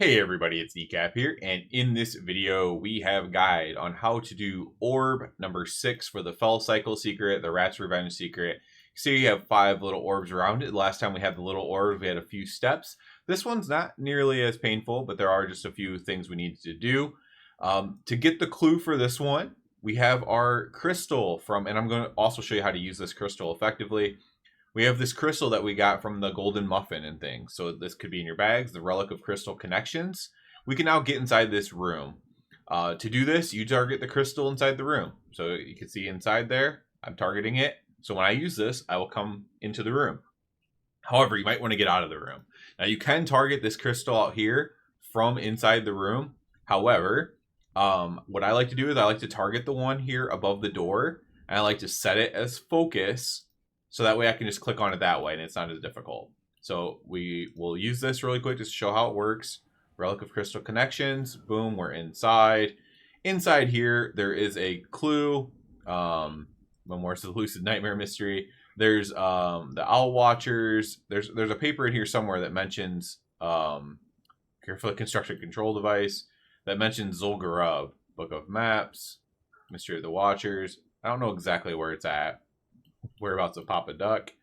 Hey everybody, it's Decap here, and in this video we have a guide on how to do orb number 6 for the Felcycle secret, the Rat's Revenge secret. So you have 5 little orbs around it. Last time we had the little orbs, we had a few steps. This one's not nearly as painful, but there are just a few things we need to do. To get the clue for this one, we have our crystal from, and I'm going to also show you how to use this crystal effectively. We have this crystal that we got from the golden muffin and things. So this could be in your bags, the relic of crystal connections. We can now get inside this room. To do this, you target the crystal inside the room. So you can see inside there, I'm targeting it. So when I use this, I will come into the room. However, you might want to get out of the room. Now you can target this crystal out here from inside the room. However, what I like to do is I like to target the one here above the door. And I like to set it as focus. So that way I can just click on it that way and it's not as difficult. So we will use this really quick just to show how it works. Relic of Crystal Connections. Boom, we're inside. Inside here, there is a clue. Memoirs of the Lucid Nightmare Mystery. There's the Owl Watchers. There's a paper in here somewhere that mentions carefully constructed control device. That mentions Zul'Gurub. Book of Maps. Mystery of the Watchers. I don't know exactly where it's at. Whereabouts of Papa Duck,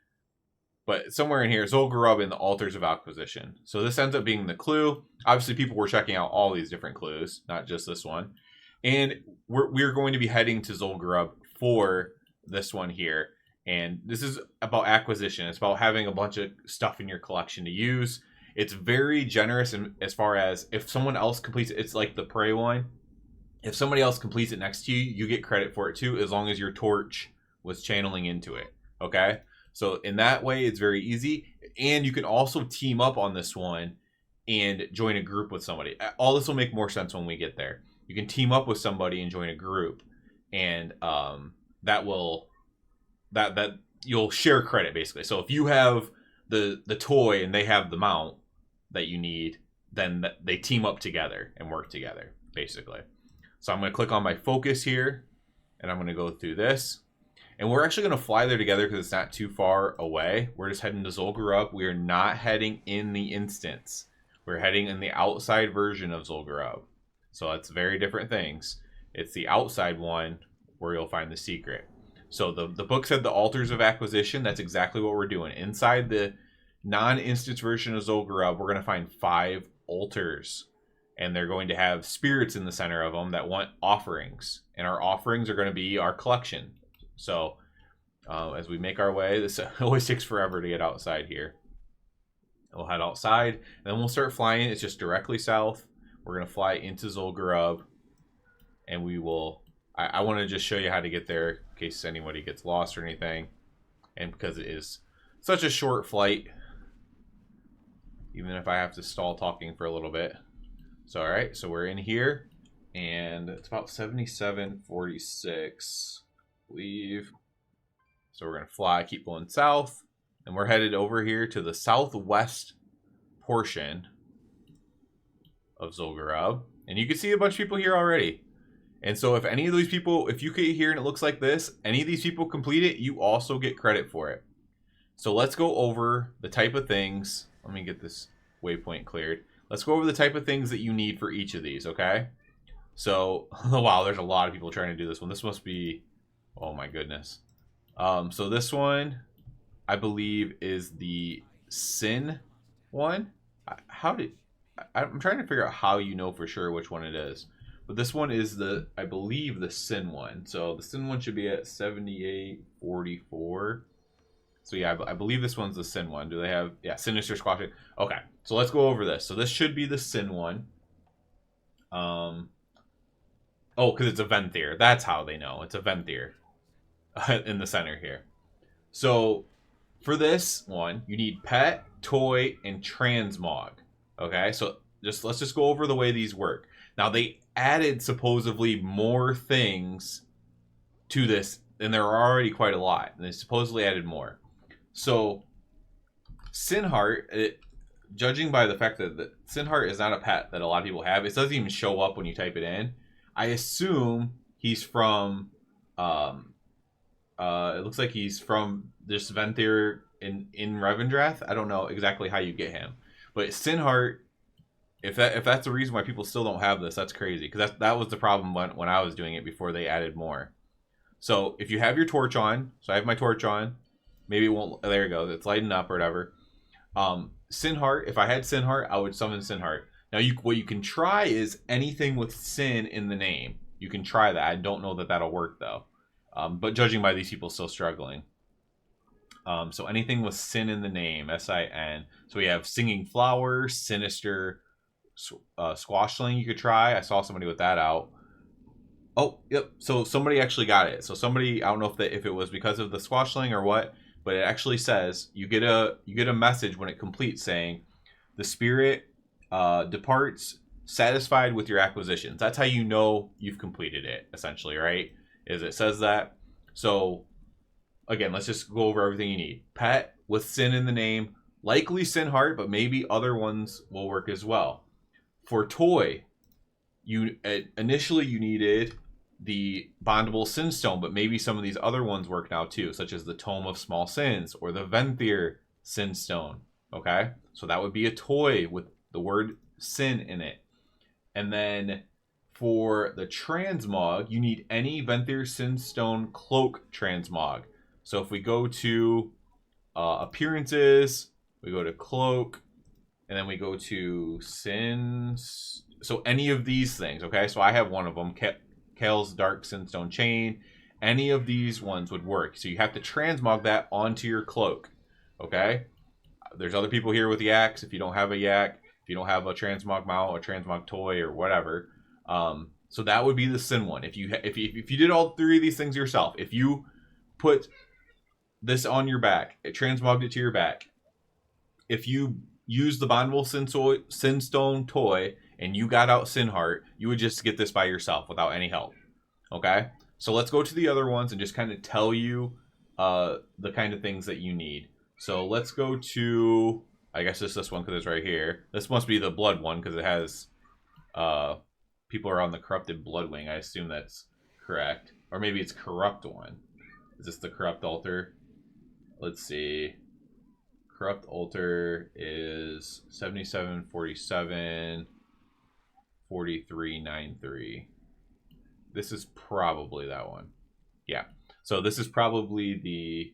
but somewhere in here, Zul'Gurub and the Altars of Acquisition. So this ends up being the clue. Obviously, people were checking out all these different clues, not just this one. And we're going to be heading to Zul'Gurub for this one here. And this is about acquisition. It's about having a bunch of stuff in your collection to use. It's very generous as far as if someone else completes it. It's like the prey one. If somebody else completes it next to you, you get credit for it too, as long as your torch was channeling into it. Okay, so in that way it's very easy, and you can also team up on this one and join a group with somebody. All this will make more sense when we get there. You can team up with somebody and join a group, and that you'll share credit basically. So if you have the toy and they have the mount that you need, then they team up together and work together basically. So I'm going to click on my focus here, and I'm going to go through this. And we're actually going to fly there together because it's not too far away. We're just heading to Zul'Gurub. We are not heading in the instance. We're heading in the outside version of Zul'Gurub. So that's very different things. It's the outside one where you'll find the secret. So the book said the Altars of Acquisition. That's exactly what we're doing. Inside the non-instance version of Zul'Gurub, we're going to find 5 altars. And they're going to have spirits in the center of them that want offerings. And our offerings are going to be our collection. So as we make our way, this always takes forever to get outside here. We'll head outside, and then we'll start flying. It's just directly south. We're going to fly into Zul'Gurub, and we will... I want to just show you how to get there in case anybody gets lost or anything. And because it is such a short flight, even if I have to stall talking for a little bit. So, all right, so we're in here, and it's about 77:46. Leave. So we're going to fly, keep going south, and we're headed over here to the southwest portion of Zul'Gurub. And you can see a bunch of people here already. And so if any of these people, if you get here and it looks like this, any of these people complete it, you also get credit for it. So let's go over the type of things. Let me get this waypoint cleared. Let's go over the type of things that you need for each of these, okay? So, wow, there's a lot of people trying to do this one. This must be... Oh my goodness. So this one, I believe, is the Sin one. I'm trying to figure out how you know for sure which one it is. But this one is I believe, the Sin one. So the Sin one should be at 78:44. So yeah, I believe this one's the Sin one. Do they have, yeah, Sinister Squashing. Okay, so let's go over this. So this should be the Sin one. Oh, because it's a Venthyr. That's how they know. It's a Venthyr. In the center here. So for this one, you need pet, toy, and transmog. Okay, so let's just go over the way these work. Now they added supposedly more things to this, and there are already quite a lot, and they supposedly added more. So Sinheart, judging by the fact that Sinheart is not a pet that a lot of people have, it doesn't even show up when you type it in. I assume he's from it looks like he's from this Venthyr in Revendreth. I don't know exactly how you get him. But Sinheart if that's the reason why people still don't have this, that's crazy. Because that was the problem when I was doing it before they added more. So if you have your torch on, so I have my torch on, maybe it won't. There you go. It's lighting up or whatever. Sinheart. If I had Sinheart, I would summon Sinheart. Now, what you can try is anything with Sin in the name. You can try that. I don't know that that'll work though. But judging by these people still struggling. So anything with Sin in the name, S-I-N. So we have Singing Flower, Sinister, Squashling you could try. I saw somebody with that out. Oh, yep. So somebody actually got it. So somebody, I don't know if it was because of the Squashling or what, but it actually says you get a message when it completes saying the spirit departs satisfied with your acquisitions. That's how you know you've completed it, essentially, right? Is it says that. So again, let's just go over everything you need. Pet with Sin in the name, likely Sinheart, but maybe other ones will work as well. For toy, initially you needed the Bondable Sinstone, but maybe some of these other ones work now too, such as the Tome of Small Sins or the Venthyr Sinstone. Okay, so that would be a toy with the word Sin in it. And then for the Transmog, you need any Venthyr Sinstone Cloak Transmog. So if we go to appearances, we go to Cloak, and then we go to Sins. So any of these things, okay? So I have one of them, Kale's Dark Sinstone Chain. Any of these ones would work. So you have to transmog that onto your Cloak, okay? There's other people here with yaks. If you don't have a yak, if you don't have a transmog mount, a transmog toy, or whatever, so that would be the Sin one. If you did all three of these things yourself, if you put this on your back, it transmogged it to your back. If you use the Bondable Sinstone toy and you got out Sinheart, you would just get this by yourself without any help. Okay? So let's go to the other ones and just kind of tell you the kind of things that you need. So let's go to, I guess it's this one because it's right here. This must be the blood one because it has people are on the corrupted Bloodwing. I assume that's correct. Or maybe it's corrupt one. Is this the corrupt altar? Let's see. Corrupt altar is 7747 4393. This is probably that one. Yeah. So this is probably the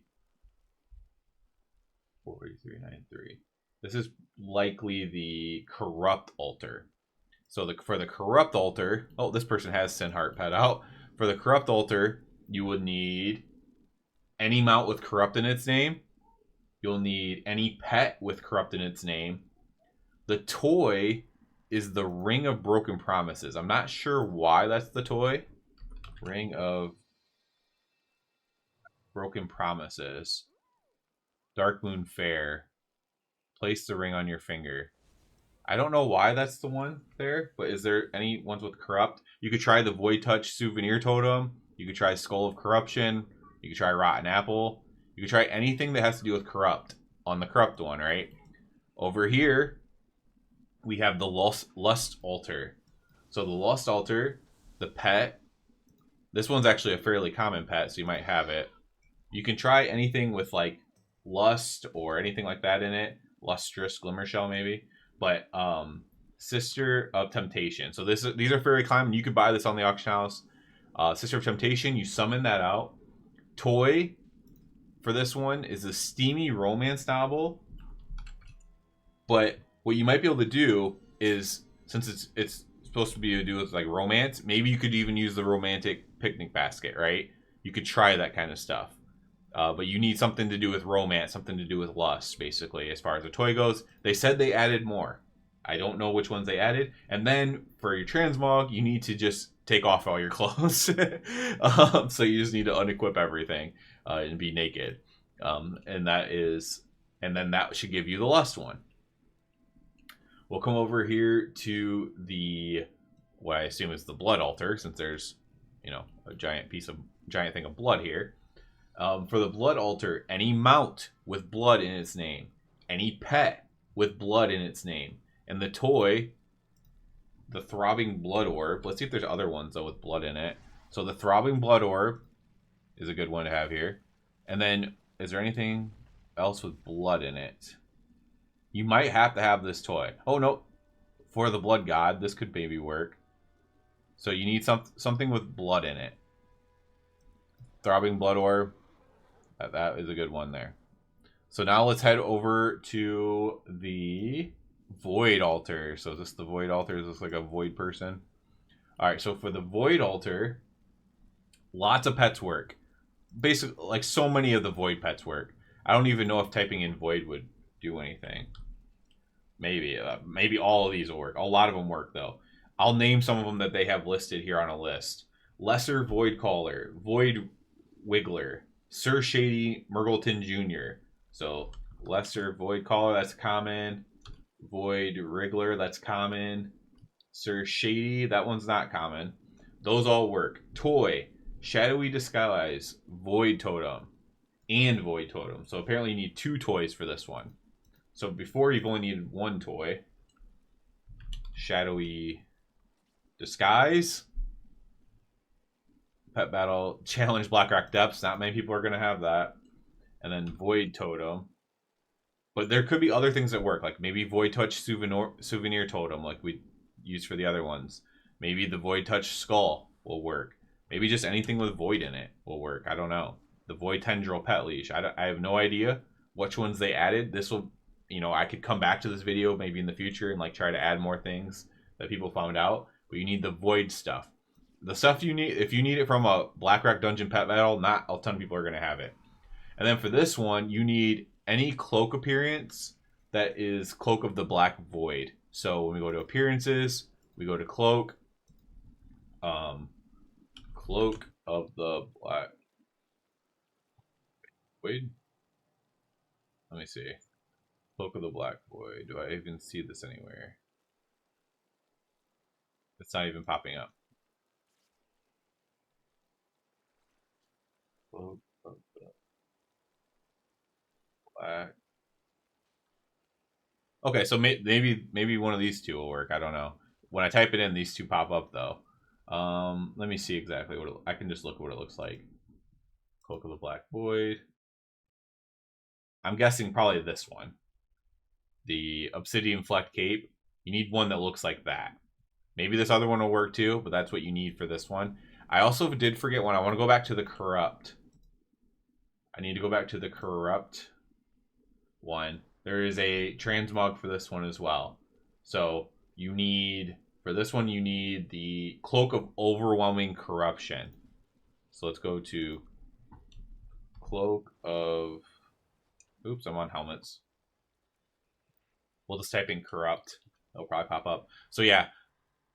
4393. This is likely the corrupt altar. So for the corrupt altar, oh, this person has Sinheart pet out. For the corrupt altar, you would need any mount with corrupt in its name. You'll need any pet with corrupt in its name. The toy is the Ring of Broken Promises. I'm not sure why that's the toy. Ring of Broken Promises. Dark Moon Fair. Place the ring on your finger. I don't know why that's the one there, but is there any ones with corrupt? You could try the Void Touch Souvenir Totem. You could try Skull of Corruption. You could try Rotten Apple. You could try anything that has to do with corrupt on the corrupt one, right? Over here, we have the Lust Altar. So the Lust Altar, the pet. This one's actually a fairly common pet, so you might have it. You can try anything with like Lust or anything like that in it. Lustrous Glimmer Shell maybe. But Sister of Temptation. So these are fairly common. You could buy this on the auction house. Sister of Temptation, you summon that out. Toy for this one is the Steamy Romance Novel. But what you might be able to do is, since it's supposed to be to do with like romance, maybe you could even use the romantic picnic basket, right? You could try that kind of stuff. But you need something to do with romance, something to do with lust, basically, as far as the toy goes. They said they added more. I don't know which ones they added. And then for your transmog, you need to just take off all your clothes. So you just need to unequip everything and be naked. And then that should give you the lust one. We'll come over here to the, what I assume is the blood altar, since there's, a giant thing of blood here. For the blood altar, any mount with blood in its name, any pet with blood in its name, and the toy, the Throbbing Blood Orb. Let's see if there's other ones though with blood in it. So the Throbbing Blood Orb is a good one to have here. And then, is there anything else with blood in it? You might have to have this toy. Oh no, For the Blood God, this could maybe work. So you need something with blood in it. Throbbing Blood Orb. That is a good one there. So now let's head over to the Void Altar. So is this the Void Altar? Is this like a Void person? Alright, so for the Void Altar, lots of pets work. Basically, like so many of the Void pets work. I don't even know if typing in Void would do anything. Maybe all of these will work. A lot of them work, though. I'll name some of them that they have listed here on a list. Lesser Voidcaller, Voidwiggler, Sir Shady Murgleton Jr. So, Lesser Voidcaller, that's common. Voidwiggler, that's common. Sir Shady, that one's not common. Those all work. Toy, Shadowy Disguise, Void Totem, and Void Totem. So apparently you need 2 toys for this one. So before you've only needed 1 toy. Shadowy Disguise. Pet Battle. Challenge Blackrock Depths. Not many people are going to have that. And then Void Totem. But there could be other things that work. Like maybe Void Touch Souvenir Totem like we used for the other ones. Maybe the Void Touch Skull will work. Maybe just anything with Void in it will work. I don't know. The Void Tendril Pet Leash. I have no idea which ones they added. This will, you know, I could come back to this video maybe in the future and like try to add more things that people found out. But you need the Void stuff. The stuff you need, if you need it from a Blackrock Dungeon Pet Battle, not a ton of people are going to have it. And then for this one, you need any Cloak appearance that is Cloak of the Black Void. So when we go to appearances, we go to Cloak. Cloak of the Black Void. Let me see. Cloak of the Black Void. Do I even see this anywhere? It's not even popping up. Cloak of the Black. Okay, so maybe one of these two will work. I don't know. When I type it in, these two pop up though. Let me see exactly what I can just look at what it looks like. Cloak of the Black Void. I'm guessing probably this one. The Obsidian Flecked Cape. You need one that looks like that. Maybe this other one will work too, but that's what you need for this one. I also did forget one. I want to go back to the Corrupt. I need to go back to the Corrupt one. There is a Transmog for this one as well. So you need, for this one, you need the Cloak of Overwhelming Corruption. So let's go to Cloak of, oops, I'm on helmets. We'll just type in Corrupt. It'll probably pop up. So yeah,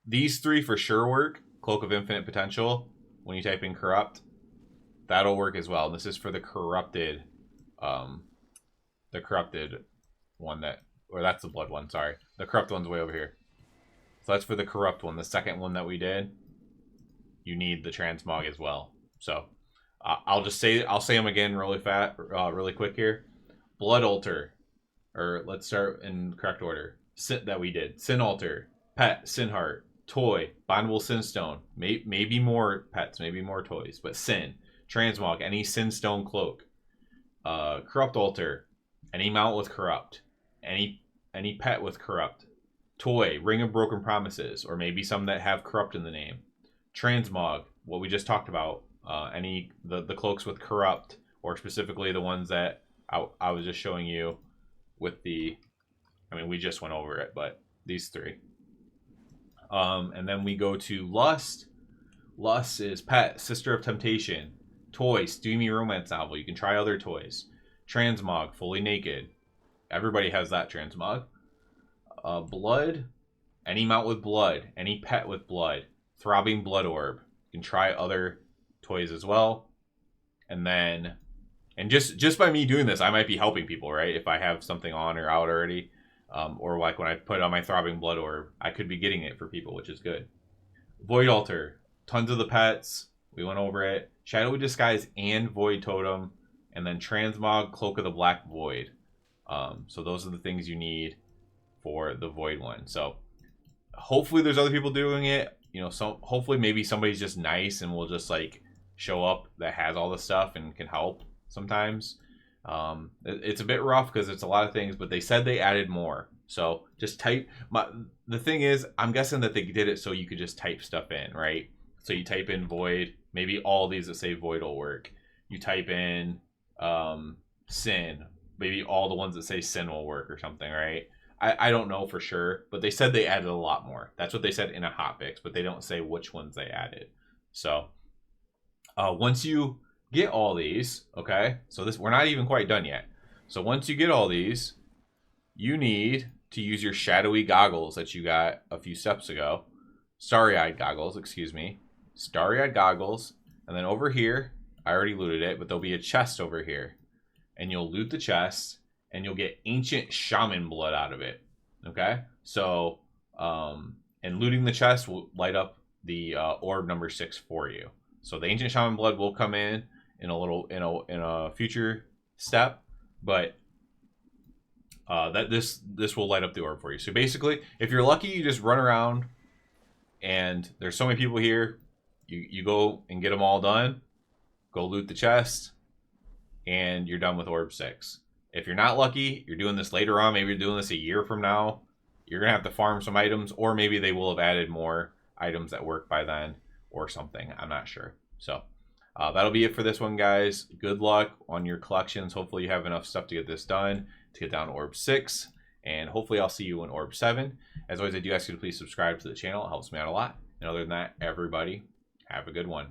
these 3 for sure work. Cloak of Infinite Potential, when you type in Corrupt, that'll work as well. This is for the corrupted one that, or that's the blood one, sorry. The corrupt one's way over here. So that's for the corrupt one. The second one that we did, you need the transmog as well. So I'll say them again really quick here. Blood Altar, or let's start in correct order. That we did. Sin Altar, Pet, Sinheart, Toy, Bondable Sinstone, maybe more pets, maybe more toys, but Sin, Transmog, any Sinstone Cloak, Corrupt Altar, any mount with Corrupt, any pet with Corrupt, Toy, Ring of Broken Promises, or maybe some that have Corrupt in the name, Transmog, what we just talked about, any the cloaks with Corrupt, or specifically the ones that I was just showing you with the, I mean, we just went over it, but these 3. And then we go to Lust. Lust is Pet, Sister of Temptation, Toy, Steamy Romance Novel. You can try other toys. Transmog, Fully Naked. Everybody has that Transmog. Blood, any mount with blood, any pet with blood. Throbbing Blood Orb. You can try other toys as well. And then, and just by me doing this, I might be helping people, right? If I have something on or out already. Or like when I put on my Throbbing Blood Orb, I could be getting it for people, which is good. Void Altar, tons of the pets. We went over it. Shadowy Disguise and Void Totem. And then Transmog, Cloak of the Black Void. So those are the things you need for the Void one. So hopefully there's other people doing it. You know, so hopefully maybe somebody's just nice and will just like show up that has all the stuff and can help sometimes. It's a bit rough because it's a lot of things, but they said they added more. So just type. The thing is, I'm guessing that they did it so you could just type stuff in, right? So you type in void. Maybe all these that say void will work. You type in sin. Maybe all the ones that say sin will work or something, right? I don't know for sure, but they said they added a lot more. That's what they said in a hotfix, but they don't say which ones they added. So once you get all these, okay, so this, we're not even quite done yet. So once you get all these, you need to use your shadowy goggles that you got a few steps ago. Starry-eyed goggles, excuse me. Starry-eyed goggles. And then over here, I already looted it, but there'll be a chest over here. And you'll loot the chest, and you'll get ancient shaman blood out of it. Okay? So, and looting the chest will light up the orb number 6 for you. So the ancient shaman blood will come in a future step, but this will light up the orb for you. So basically, if you're lucky, you just run around, and there's so many people here. You go and get them all done. Go loot the chest, and you're done with orb 6. If you're not lucky, you're doing this later on. Maybe you're doing this a year from now. You're gonna have to farm some items, or maybe they will have added more items that work by then, or something. I'm not sure. So that'll be it for this one, guys. Good luck on your collections. Hopefully you have enough stuff to get this done, to get down to orb 6, and hopefully I'll see you in orb 7. As always, I do ask you to please subscribe to the channel. It helps me out a lot. And other than that, everybody, have a good one.